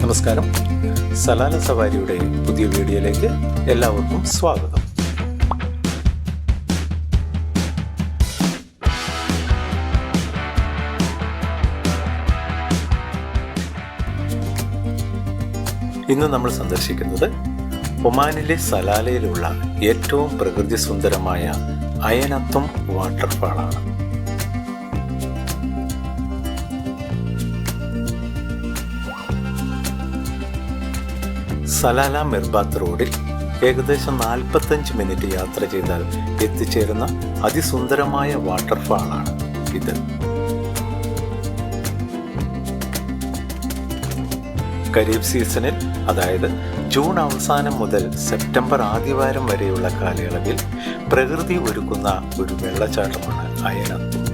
നമസ്കാരം. സലാല സവാരിയുടെ പുതിയ വീഡിയോയിലേക്ക് എല്ലാവർക്കും സ്വാഗതം. ഇന്ന് നമ്മൾ സന്ദർശിക്കുന്നത് ഒമാനിലെ സലാലയിലുള്ള ഏറ്റവും പ്രകൃതി സുന്ദരമായ അയൻ അത്തും വാട്ടർഫാളാണ്. സലാല മിർബാത്ത് റോഡിൽ ഏകദേശം 45 മിനിറ്റ് യാത്ര ചെയ്താൽ എത്തിച്ചേരുന്ന അതിസുന്ദരമായ വാട്ടർഫാളാണ് ഇത്. ഖരീഫ് സീസണിൽ, അതായത് ജൂൺ അവസാനം മുതൽ സെപ്റ്റംബർ ആദ്യവാരം വരെയുള്ള കാലയളവിൽ പ്രകൃതി ഒരുക്കുന്ന ഒരു വെള്ളച്ചാട്ടമാണ് അയൻ അത്തും.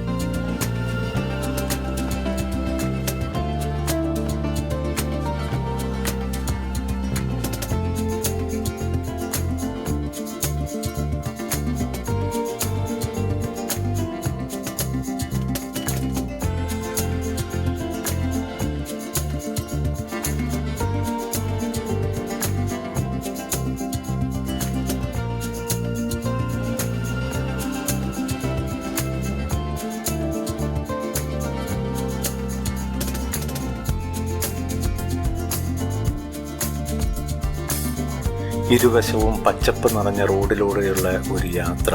ഇരുവശവും പച്ചപ്പ് നിറഞ്ഞ റോഡിലൂടെയുള്ള ഒരു യാത്ര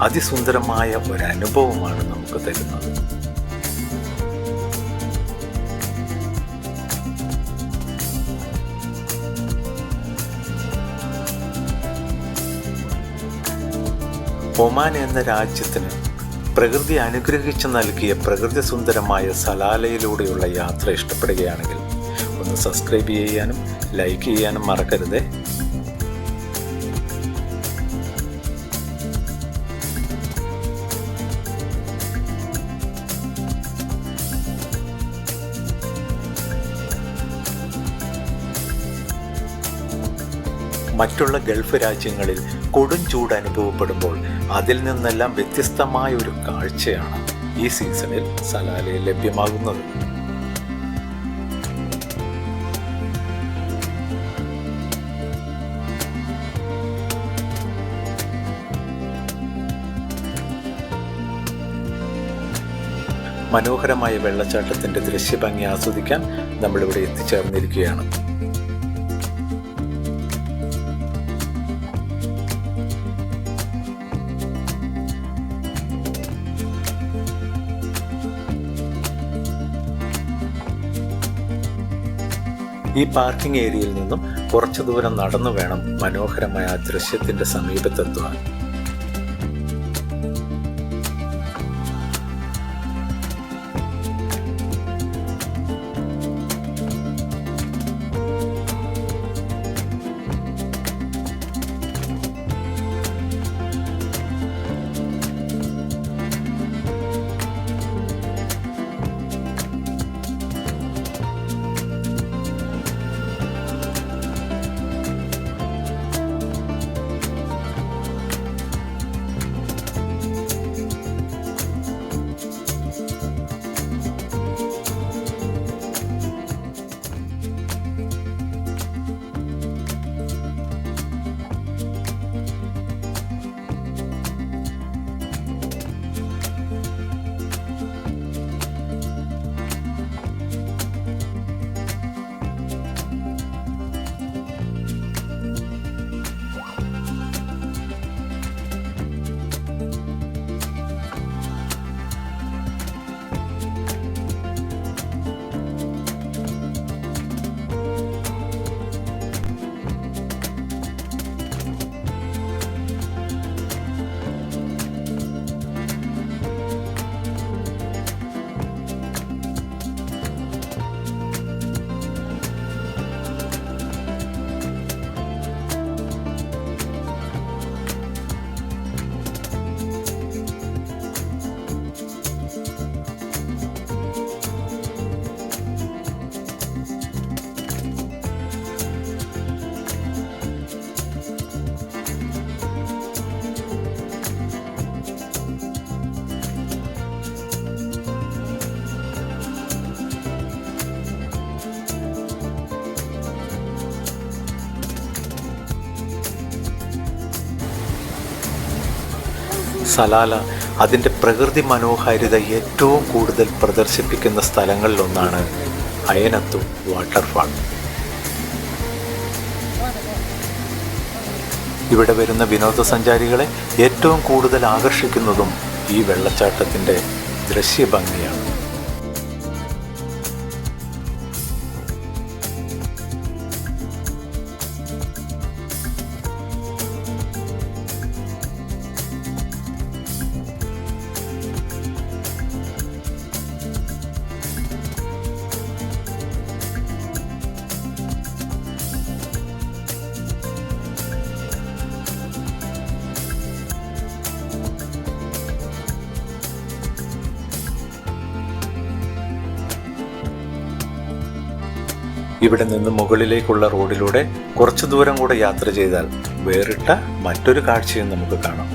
അതിസുന്ദരമായ ഒരു അനുഭവമാണ് നമുക്ക് തരുന്നത്. ഒമാൻ എന്ന രാജ്യത്തിന് പ്രകൃതി അനുഗ്രഹിച്ചു നൽകിയ പ്രകൃതി സുന്ദരമായ സലാലയിലൂടെയുള്ള യാത്ര ഇഷ്ടപ്പെടുകയാണെങ്കിൽ ഒന്ന് സബ്സ്ക്രൈബ് ചെയ്യാനും ലൈക്ക് ചെയ്യാനും മറക്കരുതേ. മറ്റുള്ള ഗൾഫ് രാജ്യങ്ങളിൽ കൊടും ചൂട് അനുഭവപ്പെടുമ്പോൾ അതിൽ നിന്നെല്ലാം വ്യത്യസ്തമായ ഒരു കാഴ്ചയാണ് ഈ സീസണിൽ സലാലയിൽ ലഭ്യമാകുന്നത്. മനോഹരമായ വെള്ളച്ചാട്ടത്തിൻ്റെ ദൃശ്യഭംഗി ആസ്വദിക്കാൻ നമ്മളിവിടെ എത്തിച്ചേർന്നിരിക്കുകയാണ്. ഈ പാർക്കിംഗ് ഏരിയയിൽ നിന്നും കുറച്ചു ദൂരം നടന്നു വേണം മനോഹരമായ ആ ദൃശ്യത്തിൻ്റെ സമീപത്തെത്തുവാൻ. സലാല അതിൻ്റെ പ്രകൃതി മനോഹാരിത ഏറ്റവും കൂടുതൽ പ്രദർശിപ്പിക്കുന്ന സ്ഥലങ്ങളിലൊന്നാണ് അയൻ അത്തൂം വാട്ടർഫാൾ. ഇവിടെ വരുന്ന വിനോദസഞ്ചാരികളെ ഏറ്റവും കൂടുതൽ ആകർഷിക്കുന്നതും ഈ വെള്ളച്ചാട്ടത്തിൻ്റെ ദൃശ്യഭംഗിയാണ്. ഇവിടെ നിന്ന് മുകളിലേക്കുള്ള റോഡിലൂടെ കുറച്ചു ദൂരം കൂടെ യാത്ര ചെയ്താൽ വേറിട്ട മറ്റൊരു കാഴ്ചയും നമുക്ക് കാണാം.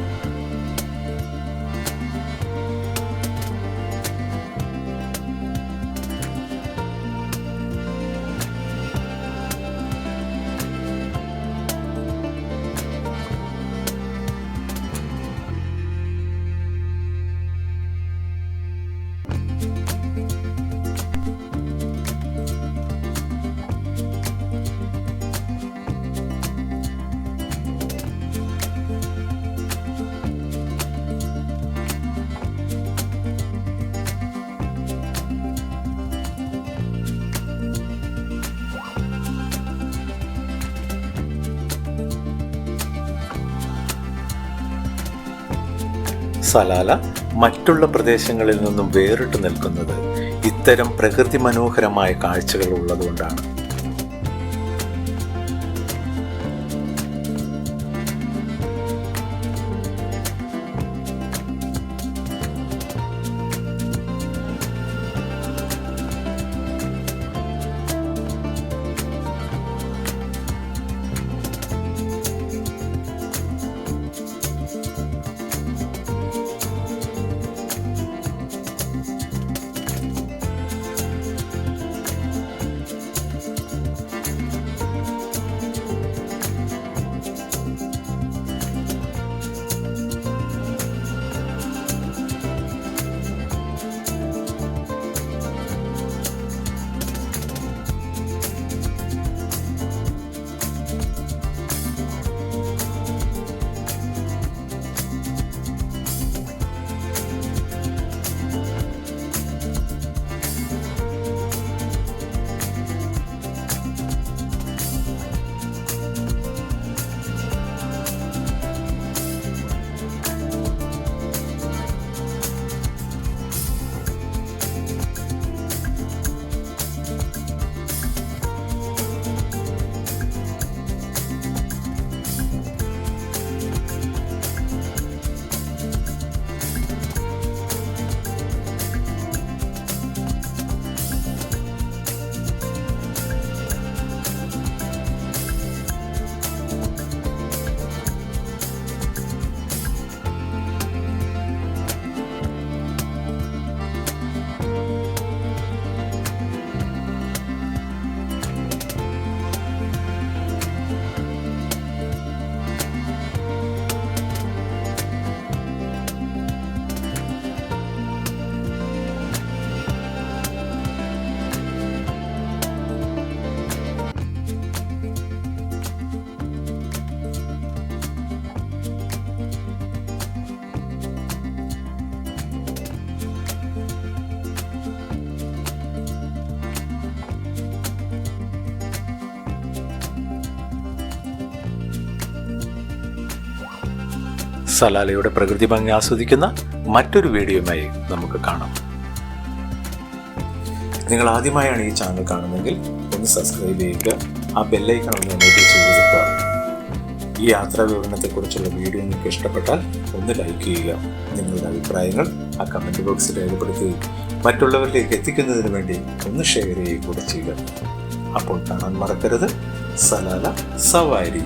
സലാല മറ്റുള്ള പ്രദേശങ്ങളിൽ നിന്നും വേറിട്ട് നിൽക്കുന്നത് ഇത്തരം പ്രകൃതി മനോഹരമായ കാഴ്ചകൾ ഉള്ളതുകൊണ്ടാണ്. സലാലയുടെ പ്രകൃതി ഭംഗി ആസ്വദിക്കുന്ന മറ്റൊരു വീഡിയോയുമായി നമുക്ക് കാണാം. നിങ്ങൾ ആദ്യമായാണ് ഈ ചാനൽ കാണുന്നതെങ്കിൽ ഒന്ന് സബ്സ്ക്രൈബ് ചെയ്യുക, ആ ബെല്ലൈക്കൺ ഒന്ന് എനേബിൾ ചെയ്ത് വെക്കുക. ഈ യാത്രാ വിവരണത്തെക്കുറിച്ചുള്ള വീഡിയോ നിങ്ങൾക്ക് ഇഷ്ടപ്പെട്ടാൽ ഒന്ന് ലൈക്ക് ചെയ്യുക. നിങ്ങളുടെ അഭിപ്രായങ്ങൾ ആ കമൻറ്റ് ബോക്സിൽ രേഖപ്പെടുത്തുകയും മറ്റുള്ളവരിലേക്ക് എത്തിക്കുന്നതിന് വേണ്ടി ഒന്ന് ഷെയർ ചെയ്യുക കൂടെ ചെയ്യുക. അപ്പോൾ കാണാൻ മറക്കരുത് സലാല സവാരി.